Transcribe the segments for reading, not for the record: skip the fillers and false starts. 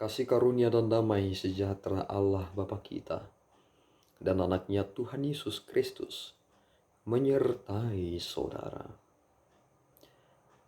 Kasih karunia dan damai sejahtera Allah Bapa kita dan anaknya Tuhan Yesus Kristus menyertai saudara.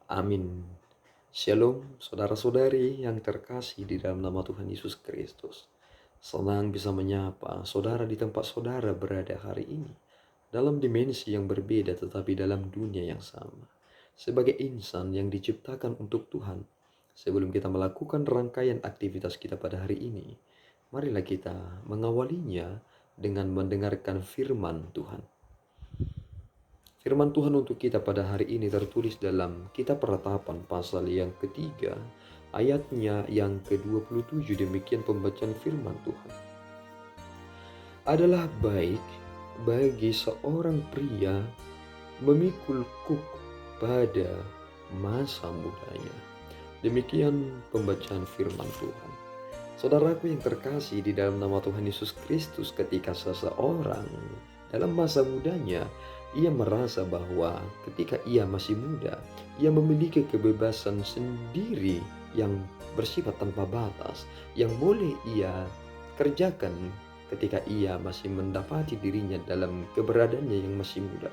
Amin. Shalom saudara-saudari yang terkasih di dalam nama Tuhan Yesus Kristus. Senang bisa menyapa saudara di tempat saudara berada hari ini. Dalam dimensi yang berbeda tetapi dalam dunia yang sama. Sebagai insan yang diciptakan untuk Tuhan. Sebelum kita melakukan rangkaian aktivitas kita pada hari ini, marilah kita mengawalinya dengan mendengarkan firman Tuhan. Firman Tuhan untuk kita pada hari ini tertulis dalam Kitab Ratapan pasal yang ketiga, ayatnya yang ke-27. Demikian pembacaan firman Tuhan. Adalah baik bagi seorang pria memikul kuk pada masa mudanya. Demikian pembacaan firman Tuhan. Saudaraku yang terkasih di dalam nama Tuhan Yesus Kristus, ketika seseorang dalam masa mudanya, ia merasa bahwa ketika ia masih muda, ia memiliki kebebasan sendiri yang bersifat tanpa batas, yang boleh ia kerjakan ketika ia masih mendapati dirinya dalam keberadaannya yang masih muda.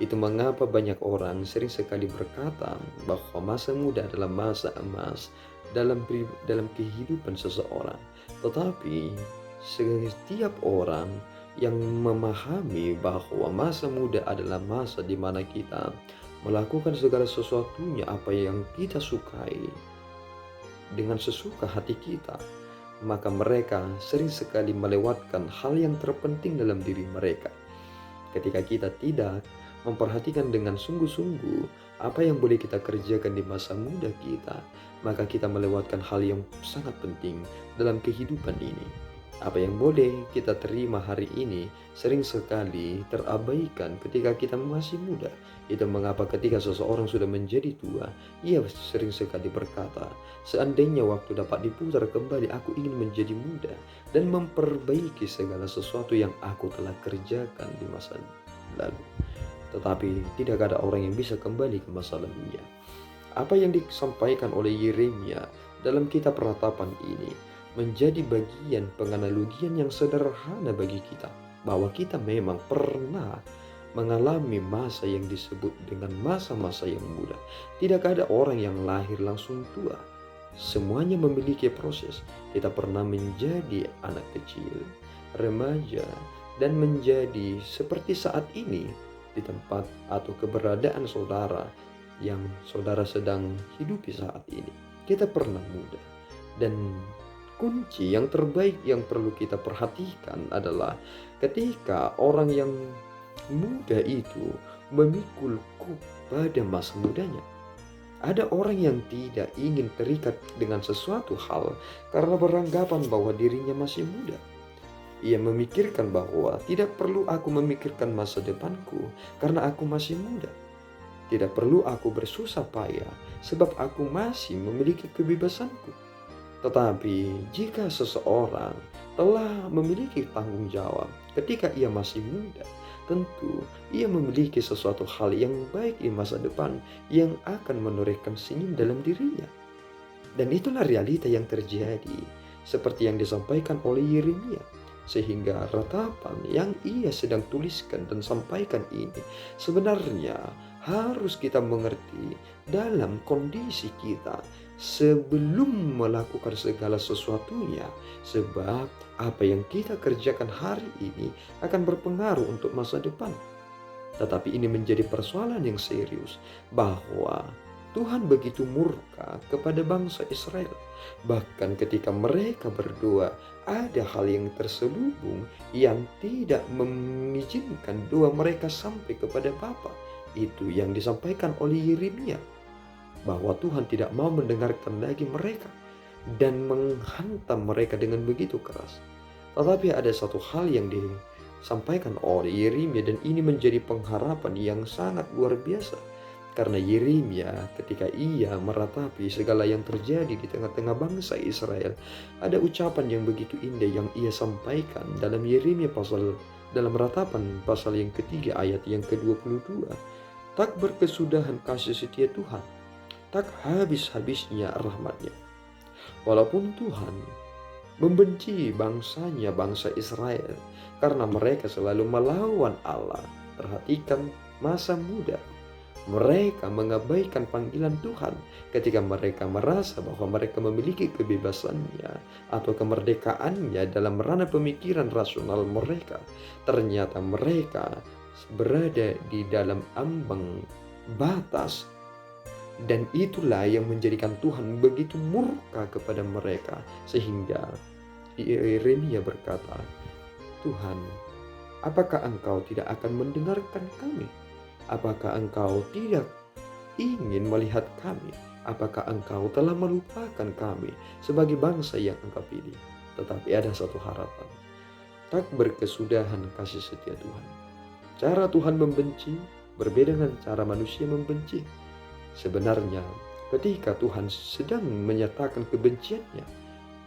Itu mengapa banyak orang sering sekali berkata bahwa masa muda adalah masa emas dalam kehidupan seseorang. Tetapi setiap orang yang memahami bahwa masa muda adalah masa di mana kita melakukan segala sesuatunya apa yang kita sukai dengan sesuka hati kita, maka mereka sering sekali melewatkan hal yang terpenting dalam diri mereka. Ketika kita tidak memperhatikan dengan sungguh-sungguh apa yang boleh kita kerjakan di masa muda kita, maka kita melewatkan hal yang sangat penting dalam kehidupan ini. Apa yang boleh kita terima hari ini sering sekali terabaikan ketika kita masih muda. Itu mengapa ketika seseorang sudah menjadi tua, ia sering sekali berkata, seandainya waktu dapat diputar kembali, aku ingin menjadi muda dan memperbaiki segala sesuatu yang aku telah kerjakan di masa lalu. Tetapi tidak ada orang yang bisa kembali ke masa lalunya. Apa yang disampaikan oleh Yeremia dalam kitab Ratapan ini menjadi bagian penganalogian yang sederhana bagi kita, bahwa kita memang pernah mengalami masa yang disebut dengan masa-masa yang muda. Tidak ada orang yang lahir langsung tua. Semuanya memiliki proses. Kita pernah menjadi anak kecil, remaja, dan menjadi seperti saat ini di tempat atau keberadaan saudara yang saudara sedang hidupi saat ini. Kita pernah muda, dan kunci yang terbaik yang perlu kita perhatikan adalah ketika orang yang muda itu memikul kuk pada masa mudanya. Ada orang yang tidak ingin terikat dengan sesuatu hal karena beranggapan bahwa dirinya masih muda. Ia memikirkan bahwa tidak perlu aku memikirkan masa depanku karena aku masih muda. Tidak perlu aku bersusah payah sebab aku masih memiliki kebebasanku. Tetapi jika seseorang telah memiliki tanggung jawab ketika ia masih muda, tentu ia memiliki sesuatu hal yang baik di masa depan yang akan menorehkan senyum dalam dirinya. Dan itulah realita yang terjadi seperti yang disampaikan oleh Yeremia. Sehingga ratapan yang ia sedang tuliskan dan sampaikan ini sebenarnya harus kita mengerti dalam kondisi kita sebelum melakukan segala sesuatunya. Sebab apa yang kita kerjakan hari ini akan berpengaruh untuk masa depan. Tetapi ini menjadi persoalan yang serius bahwa Tuhan begitu murka kepada bangsa Israel. Bahkan ketika mereka berdoa, ada hal yang terselubung yang tidak mengizinkan doa mereka sampai kepada Bapa. Itu yang disampaikan oleh Yeremia, bahwa Tuhan tidak mau mendengarkan lagi mereka dan menghantam mereka dengan begitu keras. Tetapi ada satu hal yang disampaikan oleh Yeremia, dan ini menjadi pengharapan yang sangat luar biasa. Karena Yeremia ketika ia meratapi segala yang terjadi di tengah-tengah bangsa Israel, ada ucapan yang begitu indah yang ia sampaikan dalam dalam Ratapan pasal yang ketiga ayat yang ke-22. Tak berkesudahan kasih setia Tuhan, tak habis-habisnya rahmatnya. Walaupun Tuhan membenci bangsanya, bangsa Israel, karena mereka selalu melawan Allah. Perhatikan masa muda. Mereka mengabaikan panggilan Tuhan ketika mereka merasa bahwa mereka memiliki kebebasannya atau kemerdekaannya dalam ranah pemikiran rasional mereka. Ternyata mereka berada di dalam ambang batas, dan itulah yang menjadikan Tuhan begitu murka kepada mereka, sehingga Yeremia berkata, "Tuhan, apakah Engkau tidak akan mendengarkan kami? Apakah Engkau tidak ingin melihat kami? Apakah Engkau telah melupakan kami sebagai bangsa yang Engkau pilih?" Tetapi ada satu harapan, tak berkesudahan kasih setia Tuhan. Cara Tuhan membenci berbeda dengan cara manusia membenci. Sebenarnya, ketika Tuhan sedang menyatakan kebenciannya,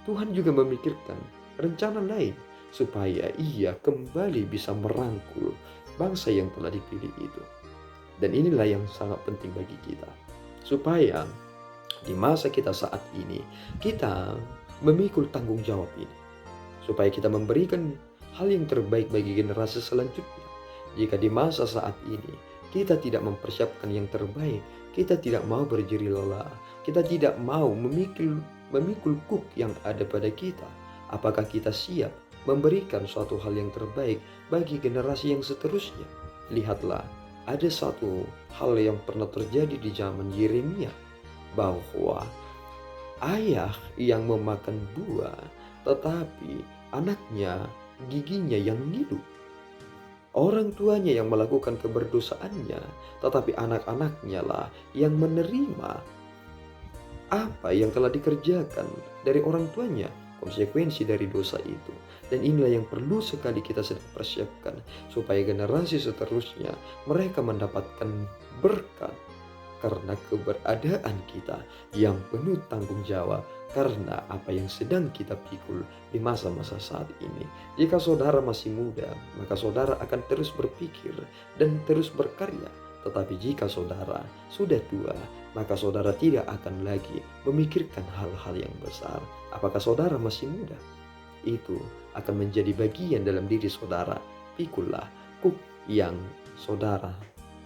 Tuhan juga memikirkan rencana lain supaya ia kembali bisa merangkul bangsa yang telah dipilih itu. Dan inilah yang sangat penting bagi kita, supaya di masa kita saat ini, kita memikul tanggung jawab ini, supaya kita memberikan hal yang terbaik bagi generasi selanjutnya. Jika di masa saat ini kita tidak mempersiapkan yang terbaik, kita tidak mau berjeri lelah, kita tidak mau memikul kuk yang ada pada kita, apakah kita siap memberikan suatu hal yang terbaik bagi generasi yang seterusnya? Lihatlah, ada satu hal yang pernah terjadi di zaman Yeremia, bahwa ayah yang memakan buah, tetapi anaknya giginya yang ngilu. Orang tuanya yang melakukan keberdosaannya, tetapi anak-anaknya lah yang menerima apa yang telah dikerjakan dari orang tuanya, konsekuensi dari dosa itu. Dan inilah yang perlu sekali kita sedang persiapkan, supaya generasi seterusnya mereka mendapatkan berkat karena keberadaan kita yang penuh tanggung jawab, karena apa yang sedang kita pikul di masa-masa saat ini. Jika saudara masih muda, maka saudara akan terus berpikir dan terus berkarya. Tetapi jika saudara sudah tua, maka saudara tidak akan lagi memikirkan hal-hal yang besar. Apakah saudara masih muda? Itu akan menjadi bagian dalam diri saudara. Pikullah kuk yang saudara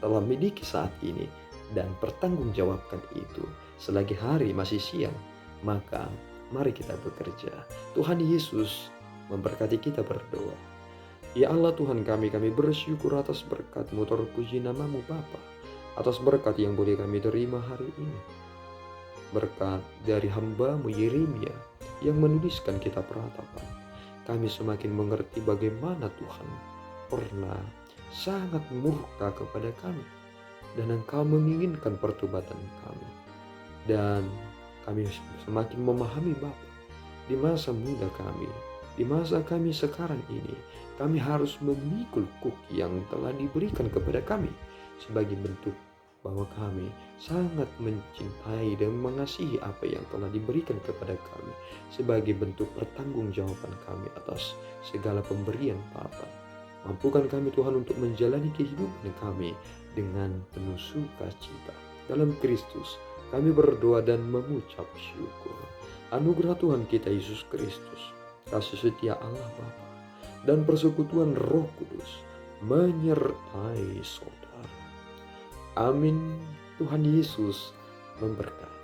telah miliki saat ini dan pertanggungjawabkan itu. Selagi hari masih siang, maka mari kita bekerja. Tuhan Yesus memberkati kita berdoa. Ya Allah Tuhan kami bersyukur atas berkat-Mu, terpuji nama-Mu Bapa, atas berkat yang boleh kami terima hari ini. Berkat dari hamba-Mu Yeremia yang menuliskan kitab Ratapan, kami semakin mengerti bagaimana Tuhan pernah sangat murka kepada kami, dan Engkau menginginkan pertobatan kami. Dan kami semakin memahami Bapa, di masa muda kami, di masa kami sekarang ini, kami harus memikul kuk yang telah diberikan kepada kami sebagai bentuk bahwa kami sangat mencintai dan mengasihi apa yang telah diberikan kepada kami, sebagai bentuk pertanggungjawaban kami atas segala pemberian Bapa. Mampukan kami Tuhan untuk menjalani kehidupan kami dengan penuh sukacita. Dalam Kristus kami berdoa dan mengucap syukur. Anugerah Tuhan kita Yesus Kristus, kasih setia Allah Bapa, dan persekutuan Roh Kudus menyertai saudara. Amin. Tuhan Yesus memberkati.